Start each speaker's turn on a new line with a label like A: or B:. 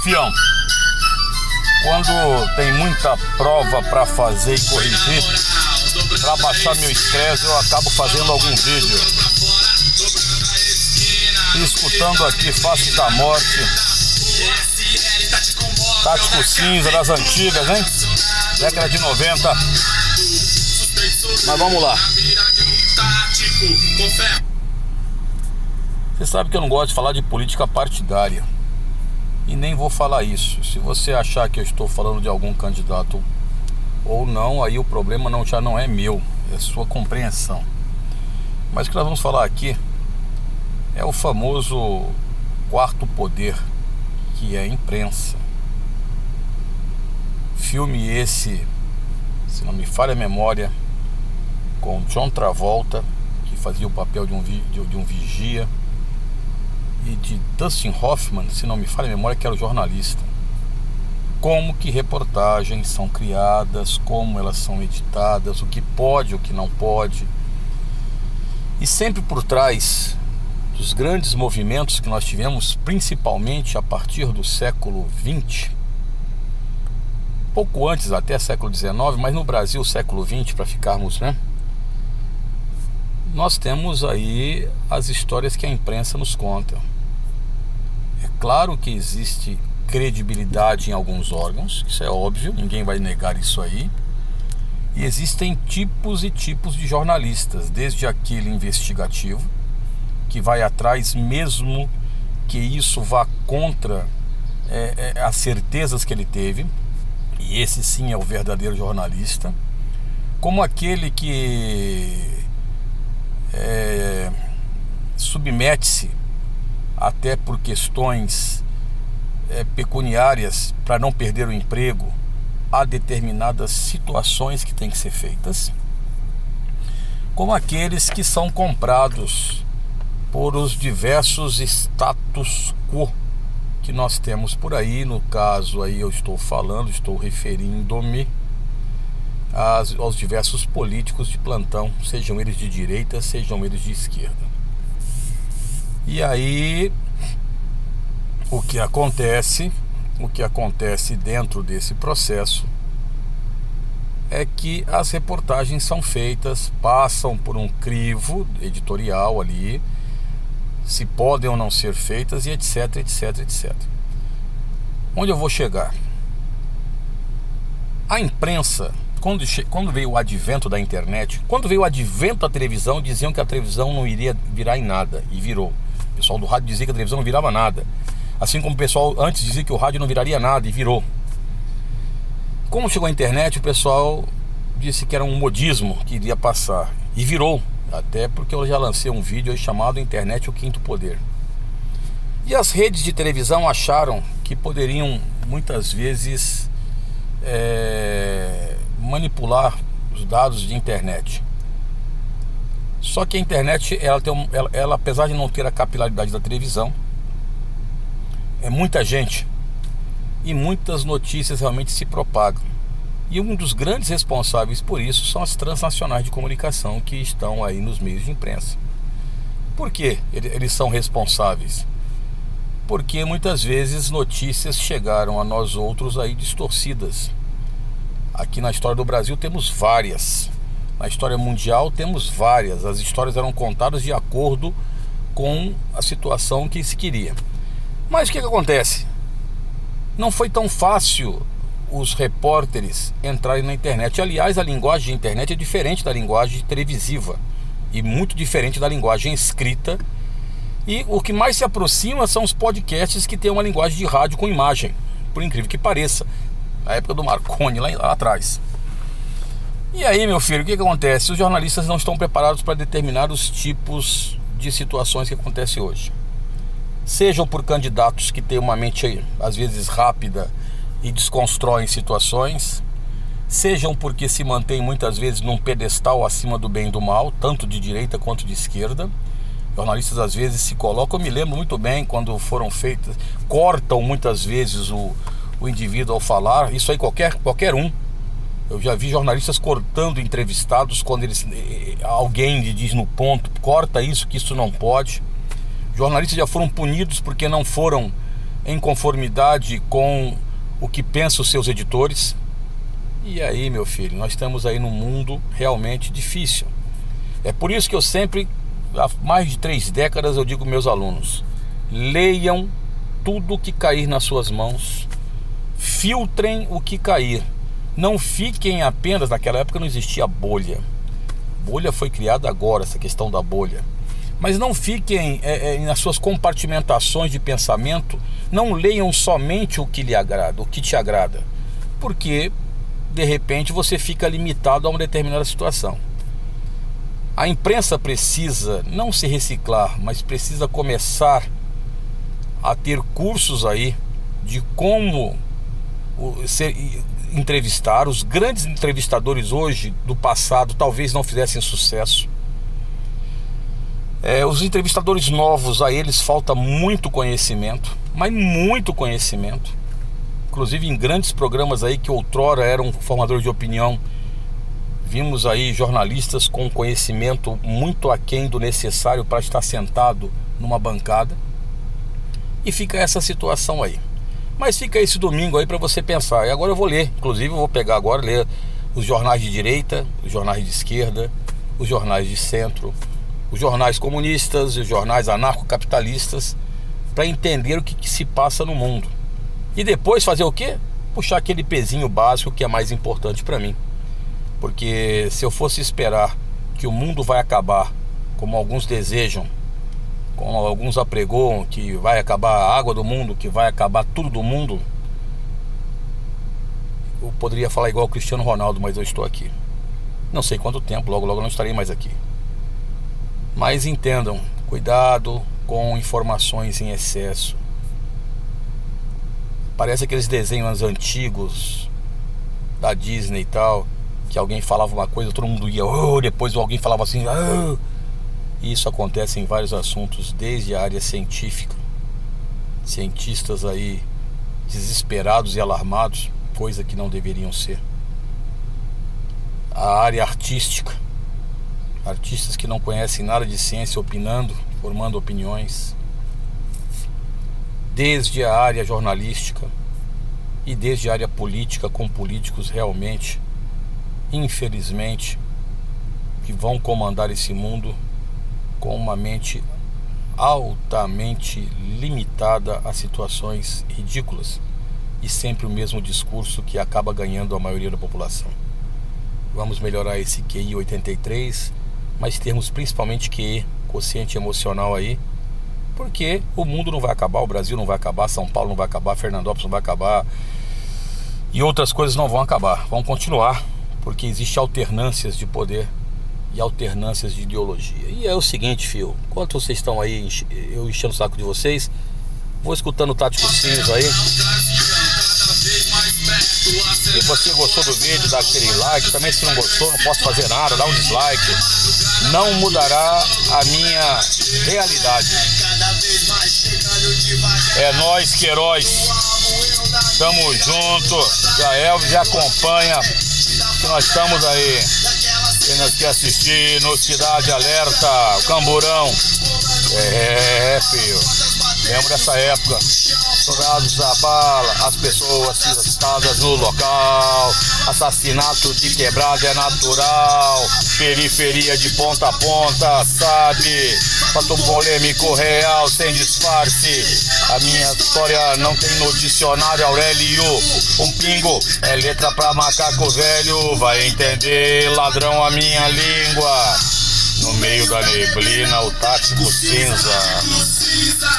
A: Fião, quando tem muita prova para fazer e corrigir, para baixar meu estresse, eu acabo fazendo algum vídeo. E escutando aqui Face da Morte, Tático Cinza das antigas, hein? Década de 90. Mas vamos lá. Você sabe que eu não gosto de falar de política partidária. E nem vou falar isso. Se você achar que eu estou falando de algum candidato ou não, aí o problema já não é meu, é sua compreensão. Mas o que nós vamos falar aqui é o famoso quarto poder, que é a imprensa. Filme esse, se não me falha a memória, com John Travolta, que fazia o papel de um vigia, e de Dustin Hoffman, se não me falha a memória, que era o jornalista. Como que reportagens são criadas, como elas são editadas, o que pode, o que não pode. E sempre por trás dos grandes movimentos que nós tivemos, principalmente a partir do século XX, pouco antes até século XIX, mas no Brasil século XX, para ficarmos, né? Nós temos aí as histórias que a imprensa nos conta. É claro que existe credibilidade em alguns órgãos, isso é óbvio, ninguém vai negar isso aí. E existem tipos e tipos de jornalistas, desde aquele investigativo, que vai atrás mesmo que isso vá contra as certezas que ele teve, e esse sim é o verdadeiro jornalista, como aquele que submete-se até por questões pecuniárias para não perder o emprego a determinadas situações que têm que ser feitas, como aqueles que são comprados por os diversos status quo que nós temos por aí. No caso aí eu estou referindo-me aos diversos políticos de plantão, sejam eles de direita, sejam eles de esquerda. E aí o que acontece dentro desse processo é que as reportagens são feitas, passam por um crivo editorial ali, se podem ou não ser feitas, e etc, etc, etc. Onde eu vou chegar? A imprensa, quando veio o advento da internet, quando veio o advento da televisão, diziam que a televisão não iria virar em nada, e virou. O pessoal do rádio dizia que a televisão não virava nada, assim como o pessoal antes dizia que o rádio não viraria nada, e virou. Como chegou a internet, o pessoal disse que era um modismo que iria passar, e virou. Até porque eu já lancei um vídeo aí chamado Internet, o Quinto Poder. E as redes de televisão acharam que poderiam muitas vezes manipular os dados de internet. Só que a internet, ela apesar de não ter a capilaridade da televisão, é muita gente e muitas notícias realmente se propagam. E um dos grandes responsáveis por isso são as transnacionais de comunicação que estão aí nos meios de imprensa. Por que eles são responsáveis? Porque muitas vezes notícias chegaram a nós outros aí distorcidas. Aqui na história do Brasil temos várias. Na história mundial temos várias. As histórias eram contadas de acordo com a situação que se queria. Mas o que acontece? Não foi tão fácil os repórteres entrarem na internet. Aliás, a linguagem de internet é diferente da linguagem televisiva e muito diferente da linguagem escrita. E o que mais se aproxima são os podcasts que têm uma linguagem de rádio com imagem, por incrível que pareça, na época do Marconi, lá atrás. E aí, meu filho, o que acontece? Os jornalistas não estão preparados para determinar os tipos de situações que acontecem hoje. Sejam por candidatos que têm uma mente às vezes rápida e desconstroem situações, sejam porque se mantêm muitas vezes num pedestal acima do bem e do mal, tanto de direita quanto de esquerda. Jornalistas às vezes se colocam, eu me lembro muito bem quando foram feitas, cortam muitas vezes o indivíduo ao falar, isso aí qualquer um. Eu já vi jornalistas cortando entrevistados quando alguém lhe diz no ponto, corta isso, que isso não pode. Jornalistas já foram punidos porque não foram em conformidade com o que pensam os seus editores. E aí, meu filho, nós estamos aí num mundo realmente difícil. É por isso que eu sempre, há mais de 3 décadas, eu digo aos meus alunos: leiam tudo que cair nas suas mãos, filtrem o que cair. Não fiquem apenas, naquela época não existia bolha. Bolha foi criada agora, essa questão da bolha. Mas não fiquem nas suas compartimentações de pensamento, não leiam somente o que lhe agrada, o que te agrada, porque de repente você fica limitado a uma determinada situação. A imprensa precisa não se reciclar, mas precisa começar a ter cursos aí de como entrevistar. Os grandes entrevistadores hoje, do passado, talvez não fizessem sucesso. Os entrevistadores novos, a eles falta muito conhecimento, mas muito conhecimento. Inclusive em grandes programas aí que outrora eram formadores de opinião, vimos aí jornalistas com conhecimento muito aquém do necessário para estar sentado numa bancada. E fica essa situação aí. Mas fica esse domingo aí para você pensar. E agora eu vou ler, inclusive eu vou pegar agora, ler os jornais de direita, os jornais de esquerda, os jornais de centro, os jornais comunistas, os jornais anarcocapitalistas, para entender o que se passa no mundo. E depois fazer o quê? Puxar aquele pezinho básico que é mais importante para mim. Porque se eu fosse esperar que o mundo vai acabar, como alguns desejam, como alguns apregoam, que vai acabar a água do mundo, que vai acabar tudo do mundo, eu poderia falar igual o Cristiano Ronaldo, mas eu estou aqui. Não sei quanto tempo, logo eu não estarei mais aqui. Mas entendam, cuidado com informações em excesso. Parece aqueles desenhos antigos da Disney e tal, que alguém falava uma coisa, todo mundo ia, depois alguém falava assim, E isso acontece em vários assuntos, desde a área científica. Cientistas aí desesperados e alarmados, coisa que não deveriam ser. A área artística, artistas que não conhecem nada de ciência opinando, formando opiniões. Desde a área jornalística e desde a área política, com políticos realmente, infelizmente, que vão comandar esse mundo com uma mente altamente limitada a situações ridículas e sempre o mesmo discurso que acaba ganhando a maioria da população. Vamos melhorar esse QI 83, mas termos principalmente QE, quociente emocional aí, porque o mundo não vai acabar, o Brasil não vai acabar, São Paulo não vai acabar, Fernandópolis não vai acabar e outras coisas não vão acabar, vão continuar, porque existe alternâncias de poder e alternâncias de ideologia. E é o seguinte, fio, enquanto vocês estão aí, eu enchendo o saco de vocês, vou escutando o Tático Cinza aí. Se você gostou do vídeo, dá aquele like. Também, se não gostou, não posso fazer nada, dá um dislike. Não mudará a minha realidade. É nós que heróis. Tamo junto. Já Elvis já acompanha, que nós estamos aí. Quem nos quer assistir no Cidade Alerta, o Camburão. Filho. Lembro dessa época. Soldados da bala, as pessoas assustadas no local. Assassinato de quebrada é natural. Periferia de ponta a ponta, sabe? Fato polêmico real, sem disfarce. A minha história não tem no dicionário Aurélio. Um pingo é letra pra macaco velho. Vai entender, ladrão, a minha língua. No meio da neblina, o Tático Cinza.